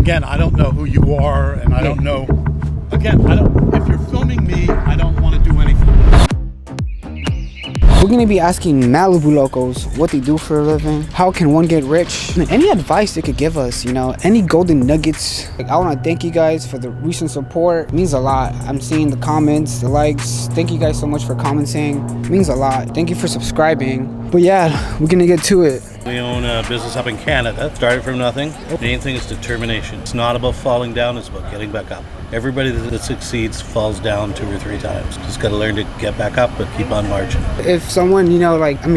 Again, I don't know who you are, and I don't know. Again, if you're filming me, I don't want to do anything. We're going to be asking Malibu locals what they do for a living. How can one get rich? Any advice they could give us, any golden nuggets. I want to thank you guys for the recent support. It means a lot. I'm seeing the comments, the likes. Thank you guys so much for commenting. It means a lot. Thank you for subscribing. But yeah, we're going to get to it. We own a business up in Canada. Started from nothing. The main thing is determination. It's not about falling down, it's about getting back up. Everybody that succeeds falls down 2 or 3 times. Just got to learn to get back up, but keep on marching. If someone,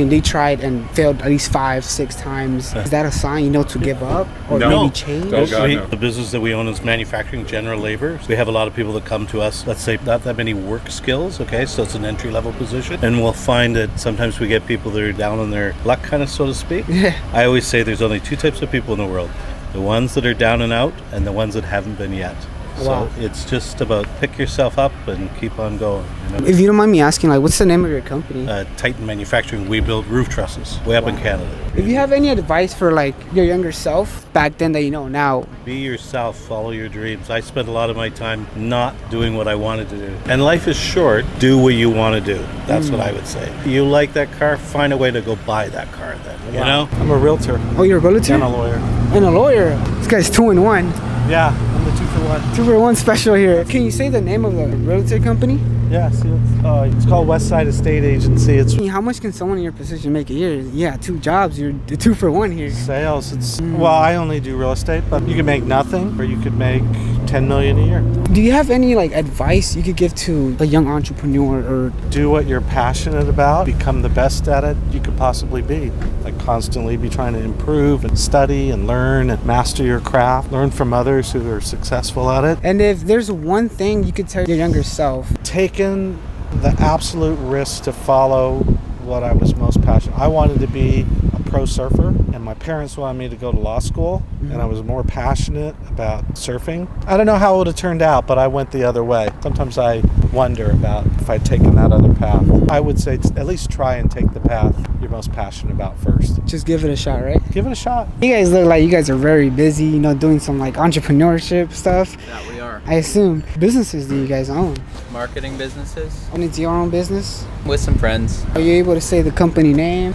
they tried and failed at least 5, 6 times, is that a sign, to give up or maybe change? Oh, God, no. The business that we own is manufacturing general labor. So we have a lot of people that come to us, let's say not that many work skills, okay? So it's an entry-level position. And we'll find that sometimes we get people that are down on their luck, kind of, so to speak. I always say there's only 2 types of people in the world. The ones that are down and out and the ones that haven't been yet. So it's just about pick yourself up and keep on going. If you don't mind me asking, what's the name of your company? Titan Manufacturing. We build roof trusses way up in Canada. If you have any advice for your younger self back then that you know now? Be yourself, follow your dreams. I spent a lot of my time not doing what I wanted to do. And life is short. Do what you want to do. That's what I would say. If you like that car, find a way to go buy that car then. You know? I'm a realtor. Oh, you're a realtor? And a lawyer. And a lawyer? This guy's 2 in 1. Yeah, I'm the 2 for 1. 2 for 1 special here. Can you say the name of the realtor company? Yeah, see, it's called Westside Estate Agency. How much can someone in your position make a year? Yeah, 2 jobs. You're the 2 for 1 here. Sales. Well, I only do real estate, but you could make nothing, or you could make $10 million a year. Do you have any advice you could give to a young entrepreneur or do what you're passionate about? Become the best at it you could possibly be. Constantly be trying to improve and study and learn and master your craft. Learn from others who are successful at it. And if there's one thing you could tell your younger self, taking the absolute risk to follow what I was most passionate. I wanted to be a pro surfer, and my parents wanted me to go to law school, and I was more passionate about surfing. I don't know how it would have turned out, but I went the other way. Sometimes I wonder about if I'd taken that other path. I would say at least try and take the path you're most passionate about first. Just give it a shot, right? Give it a shot. You guys look like you guys are very busy, doing some entrepreneurship stuff. Yeah, we are. I assume. Businesses do you guys own? Marketing businesses. And it's your own business? With some friends. Are you able to say the company name?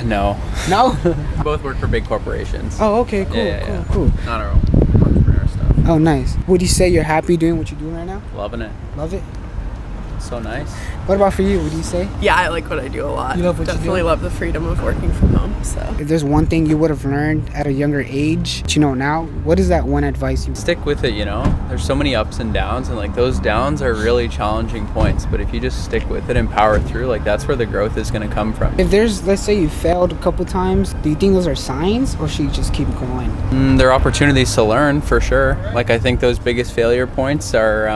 No. No? Both work for big corporations. Oh, okay, cool, cool. Not our own entrepreneur stuff. Oh, nice. Would you say you're happy doing what you're doing right now? Loving it. Love it? So nice. What about for you? What do you say? Yeah, I like what I do a lot. You love what you do? Definitely love the freedom of working from home. So if there's one thing you would have learned at a younger age that you know now, what is that one advice you stick with it? There's so many ups and downs, and those downs are really challenging points, but if you just stick with it and power through, that's where the growth is going to come from. If there's, let's say you failed a couple times, do you think those are signs, or should you just keep going? There are opportunities to learn for sure. I think those biggest failure points are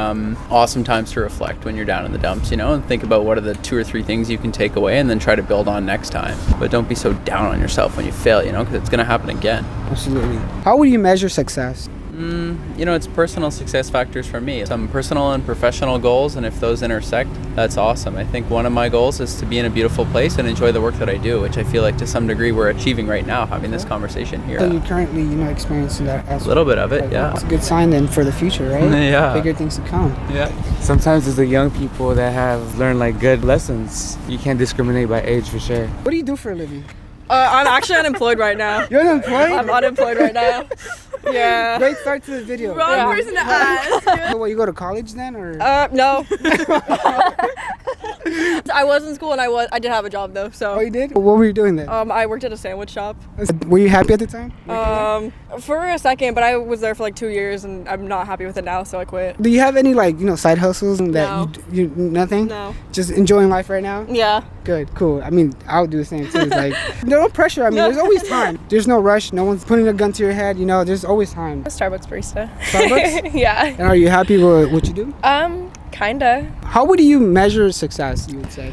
awesome times to reflect when you're down in the dumps, and think about what are the 2 or 3 things you can take away and then try to build on next time. But don't be so down on yourself when you fail, because it's going to happen again. Absolutely. How would you measure success? It's personal success factors for me. Some personal and professional goals, and if those intersect, that's awesome. I think one of my goals is to be in a beautiful place and enjoy the work that I do, which I feel like to some degree we're achieving right now, having this conversation here. So you're currently, experiencing that aspect. A little bit of it, yeah. It's a good sign then for the future, right? Yeah. Bigger things to come. Yeah. Sometimes it's the young people that have learned good lessons. You can't discriminate by age for sure. What do you do for a living? I'm actually unemployed right now. You're unemployed? I'm unemployed right now. Yeah. Great start to the video. Wrong person to ask. So, you go to college then, or? No. I was in school and I did have a job though. So. Oh, you did? What were you doing there? I worked at a sandwich shop. Were you happy at the time? For a second, but I was there for 2 years and I'm not happy with it now, so I quit. Do you have any side hustles that No. you nothing? No. Just enjoying life right now? Yeah. Good, cool. I'll do the same too. No pressure. There's always time. There's no rush. No one's putting a gun to your head. There's always time. A Starbucks barista. Starbucks? Yeah. And are you happy with what you do? Kinda. How would you measure success, you would say?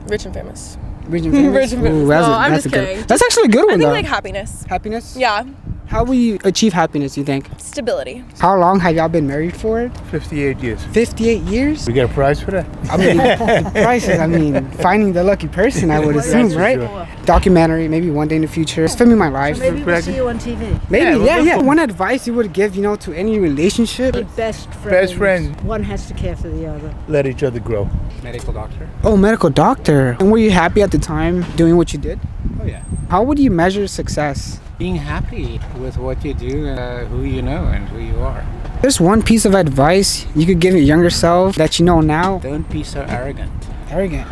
Rich and famous. Rich and famous? Rich and famous. Ooh, No, I'm just a good, kidding. That's actually a good one, I though. think happiness. Happiness? Yeah. How will you achieve happiness, you think? Stability. How long have y'all been married for? 58 years. 58 years? We get a prize for that? I mean, the prices, I mean, finding the lucky person, I would assume, right? Documentary, maybe one day in the future. It's filming my life. Maybe we'll see you on TV. Maybe, yeah. One advice you would give, to any relationship? Be best friends. Best friends. One has to care for the other. Let each other grow. Medical doctor. Oh, medical doctor. And were you happy at the time doing what you did? Oh yeah. How would you measure success? Being happy with what you do, who you know, and who you are. There's one piece of advice you could give your younger self that you know now. Don't be so arrogant. Arrogant.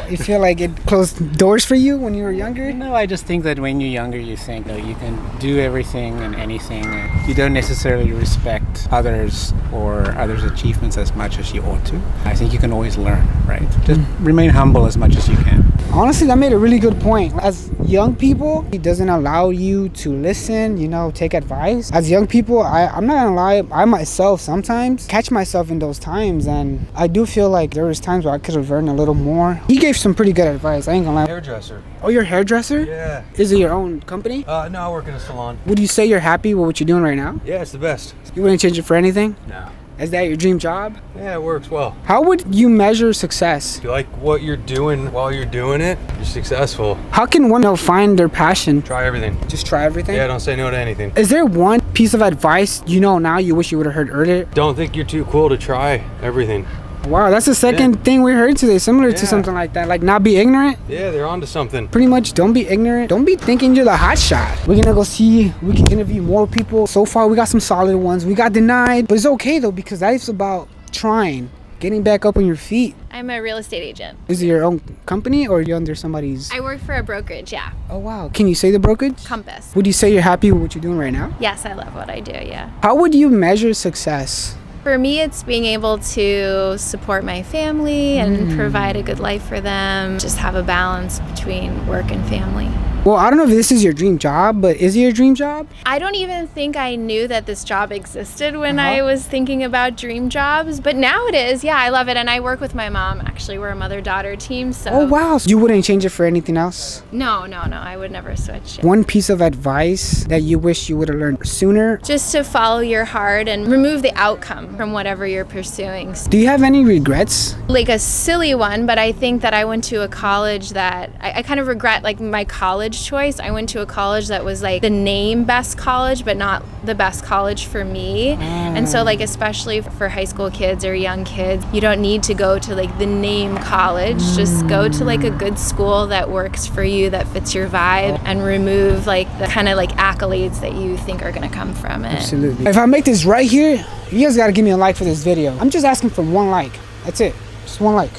You feel like it closed doors for you when you were younger? No, I just think that when you're younger, you think you can do everything and anything. You don't necessarily respect others or others' achievements as much as you ought to. I think you can always learn, right? Just remain humble as much as you can. Honestly, that made a really good point. As young people, it doesn't allow you to listen, take advice. As young people, I'm not gonna lie, I myself sometimes catch myself in those times, and I do feel like there was times where I could have learned a little more. He gave some pretty good advice, I ain't gonna lie. Hairdresser. Oh, you're a hairdresser? Yeah. Is it your own company? No, I work in a salon. Would you say you're happy with what you're doing right now? Yeah, it's the best. You wouldn't change it for anything? No. Is that your dream job? Yeah, it works well. How would you measure success? If you like what you're doing while you're doing it, you're successful. How can one find their passion? Try everything. Just try everything? Yeah, don't say no to anything. Is there one piece of advice now you wish you would have heard earlier? Don't think you're too cool to try everything. Wow, that's the second thing we heard today, similar to something like that. Like not be ignorant. Yeah, they're onto something. Pretty much don't be ignorant. Don't be thinking you're the hot shot. We're gonna go see, we can interview more people. So far, we got some solid ones. We got denied, but it's okay though, because life's about trying, getting back up on your feet. I'm a real estate agent. Is it your own company or are you under somebody's? I work for a brokerage, yeah. Oh wow, can you say the brokerage? Compass. Would you say you're happy with what you're doing right now? Yes, I love what I do, yeah. How would you measure success? For me, it's being able to support my family and provide a good life for them. Just have a balance between work and family. Well, I don't know if this is your dream job, but is it your dream job? I don't even think I knew that this job existed when I was thinking about dream jobs, but now it is. Yeah, I love it. And I work with my mom. Actually, we're a mother-daughter team, so. Oh, wow. So you wouldn't change it for anything else? No, I would never switch. One piece of advice that you wish you would have learned sooner? Just to follow your heart and remove the outcome from whatever you're pursuing. Do you have any regrets? Like a silly one, but I think that I went to a college that I kind of regret, like my college choice. I went to a college that was like the name best college, but not the best college for me. And so like, especially for high school kids or young kids, you don't need to go to like the name college. Just go to like a good school that works for you, that fits your vibe, and remove like the kind of like accolades that you think are going to come from it. Absolutely. If I make this right here, you guys got to give me a like for this video. I'm just asking for one like. That's it. Just one like.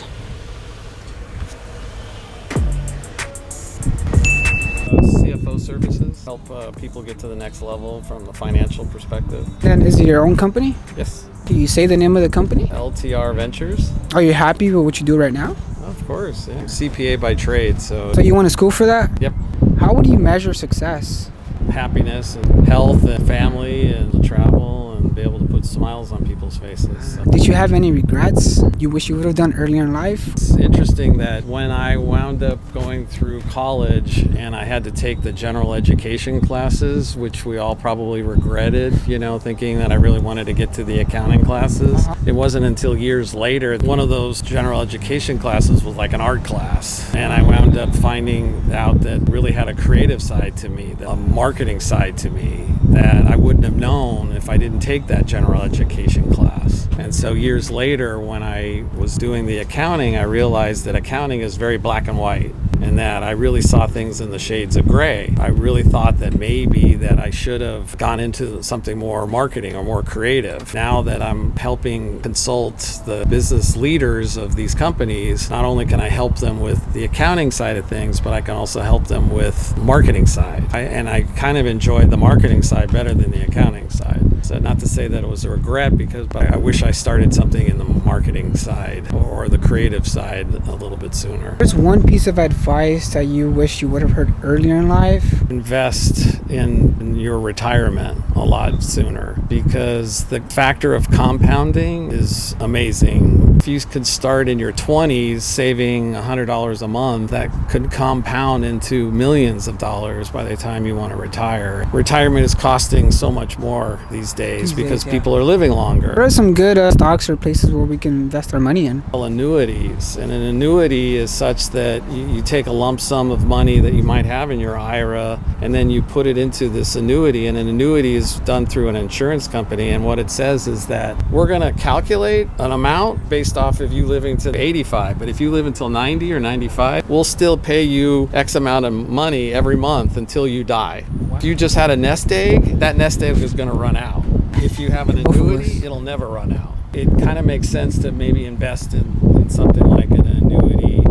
CFO services help people get to the next level from a financial perspective. Then is it your own company? Yes. Can you say the name of the company? LTR Ventures. Are you happy with what you do right now? Of course, yeah. CPA by trade, so. So you went to school for that? Yep. How would you measure success? Happiness and health and family and travel and be able to put smiles on people's faces. So. Did you have any regrets you wish you would have done earlier in life? It's interesting that when I wound up going through college and I had to take the general education classes, which we all probably regretted, thinking that I really wanted to get to the accounting classes. It wasn't until years later, one of those general education classes was like an art class. And I wound up finding out that really had a creative side to me, a marketing side to me that I wouldn't have known if I didn't take that general education class. And so years later, when I was doing the accounting, I realized that accounting is very black and white, and that I really saw things in the shades of gray. I really thought that maybe that I should have gone into something more marketing or more creative. Now that I'm helping consult the business leaders of these companies, not only can I help them with the accounting side of things, but I can also help them with marketing side. And I kind of enjoyed the marketing side better than the accounting side. So not to say that it was a regret, because I wish I started something in the marketing side or the creative side a little bit sooner. There's one piece of advice that you wish you would have heard earlier in life. Invest in your retirement. a lot sooner, because the factor of compounding is amazing. If you could start in your 20s saving $100 a month, that could compound into millions of dollars by the time you want to retire. Retirement is costing so much more these days because people are living longer. There are some good stocks or places where we can invest our money in. Annuities, and an annuity is such that you take a lump sum of money that you might have in your IRA, and then you put it into this annuity, and an annuity is done through an insurance company, and what it says is that we're going to calculate an amount based off of you living to 85, but if you live until 90 or 95, we'll still pay you X amount of money every month until you die. If you just had a nest egg, that nest egg is going to run out. If you have an annuity, it'll never run out. It kind of makes sense to maybe invest in something like an annuity.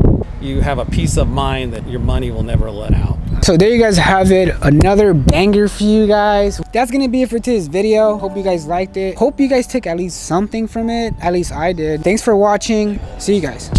You have a peace of mind that your money will never let out. So there you guys have it, another banger for you guys. That's gonna be it for today's video. Hope you guys liked it. Hope you guys took at least something from it. At least I did. Thanks for watching. See you guys.